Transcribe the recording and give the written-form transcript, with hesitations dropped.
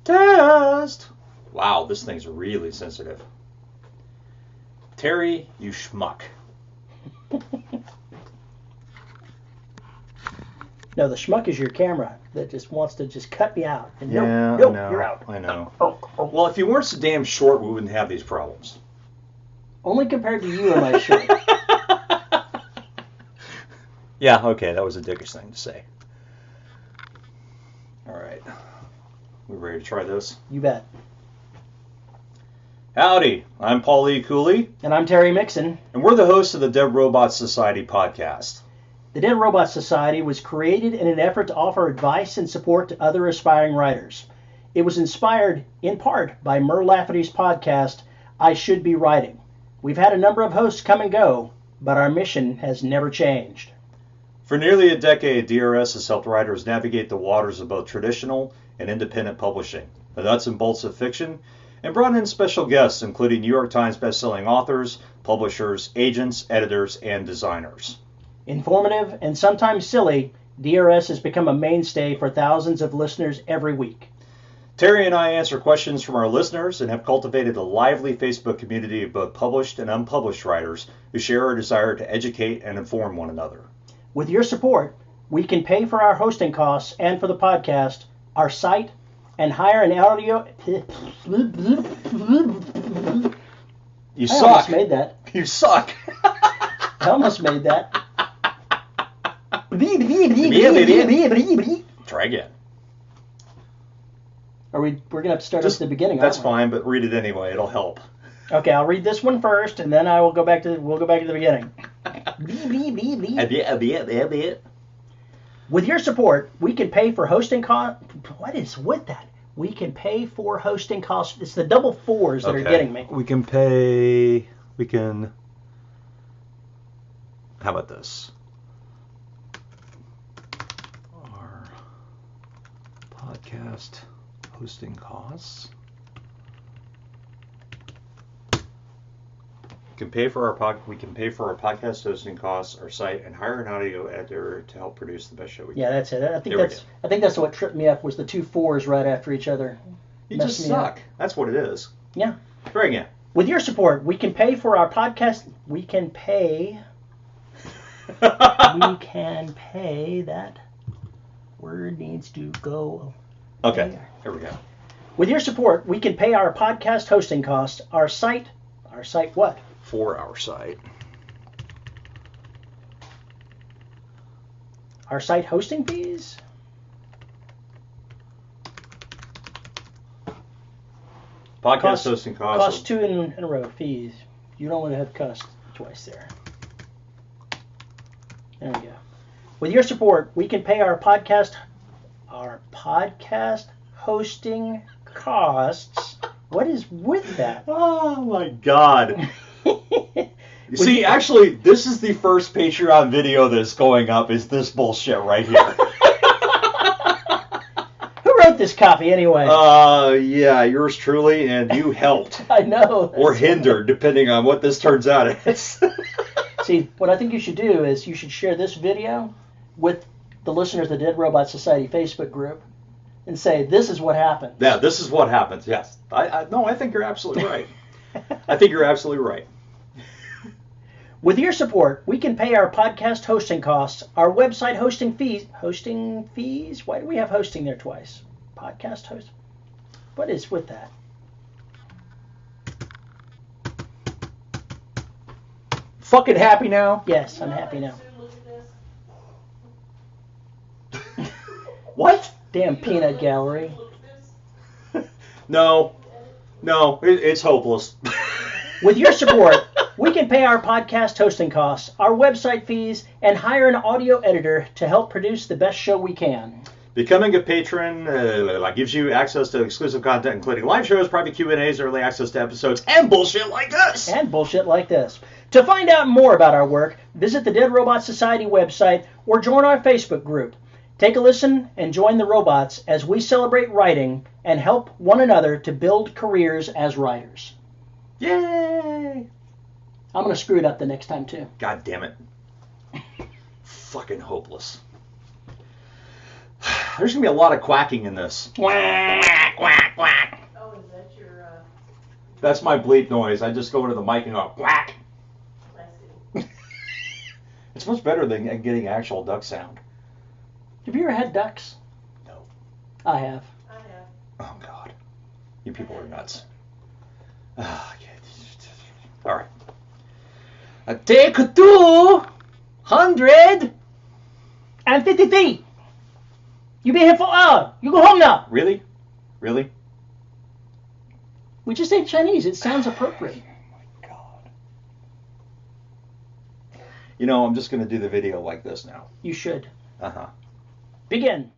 Test! Wow, this thing's really sensitive. Terry, you schmuck. No, the schmuck is your camera that just wants to just cut me out. And Yeah, nope, I know. you're out. I know. Oh. Well, if you weren't so damn short, we wouldn't have these problems. Only compared to you am I short. Yeah, okay, that was a dickish thing to say. All right. We ready to try this? You bet. Howdy, I'm Paul E. Cooley. And I'm Terry Mixon. And we're the hosts of the Dead Robot Society podcast. The Dead Robot Society was created in an effort to offer advice and support to other aspiring writers. It was inspired, in part, by Mur Lafferty's podcast, I Should Be Writing. We've had a number of hosts come and go, but our mission has never changed. For nearly a decade, DRS has helped writers navigate the waters of both traditional and independent publishing, the nuts and bolts of fiction, and brought in special guests, including New York Times bestselling authors, publishers, agents, editors, and designers. Informative and sometimes silly, DRS has become a mainstay for thousands of listeners every week. Terry and I answer questions from our listeners and have cultivated a lively Facebook community of both published and unpublished writers who share our desire to educate and inform one another. With your support, we can pay for our hosting costs and for the podcast, our site, and hire an audio... You I suck. almost made that. You suck. I almost made that. Try again. We're gonna have to start at the beginning. That's aren't we? fine, but read it anyway. It'll help. Okay, I'll read this one first, and then we'll go back to the beginning. With your support, we can pay for hosting costs. What is with that? We can pay for hosting costs. It's the double fours that are getting me. We can pay. How about this? Our podcast hosting costs. We can pay for our podcast hosting costs, our site, and hire an audio editor to help produce the best show we can. Yeah, that's it. I think that's what tripped me up was the two fours right after each other. You just suck. That's what it is. Yeah. Try again. With your support, we can pay for our podcast. We can pay. That word needs to go. Okay. Here we go. With your support, we can pay our podcast hosting costs, our site what? For our site. Our site hosting fees? Podcast hosting costs. Cost two in a row, fees. You don't want to have cost twice there. There we go. With your support, we can pay our podcast hosting costs. What is with that? Oh my God. See, actually, this is the first Patreon video that's going up, is this bullshit right here. Who wrote this copy anyway? Yeah, yours truly, and you helped. I know. Or hindered, depending on what this turns out as. See, what I think you should do is you should share this video with the listeners of the Dead Robot Society Facebook group and say, this is what happened. Yeah, this is what happens, yes. I think you're absolutely right. I think you're absolutely right. With your support, we can pay our podcast hosting costs, our website hosting fees. Hosting fees? Why do we have hosting there twice? Podcast host? What is with that? Fucking happy now? Yes, I'm happy now. What? Damn peanut gallery. No, it's hopeless. With your support, we can pay our podcast hosting costs, our website fees, and hire an audio editor to help produce the best show we can. Becoming a patron gives you access to exclusive content, including live shows, private Q&As, early access to episodes, and bullshit like this. To find out more about our work, visit the Dead Robot Society website or join our Facebook group. Take a listen and join the robots as we celebrate writing and help one another to build careers as writers. Yay! I'm going to screw it up the next time, too. God damn it. Fucking hopeless. There's going to be a lot of quacking in this. Quack, quack, That's my bleep noise. I just go into the mic and go whack. I see. It's much better than getting actual duck sound. Have you ever had ducks? No. I have. I have. Oh God, you people are nuts. Ah, yeah. All right. I take 250. You been here for an hour. You go home now. Really? Really? We just ate Chinese. It sounds appropriate. Oh my God. You know, I'm just going to do the video like this now. You should. Uh-huh. Begin.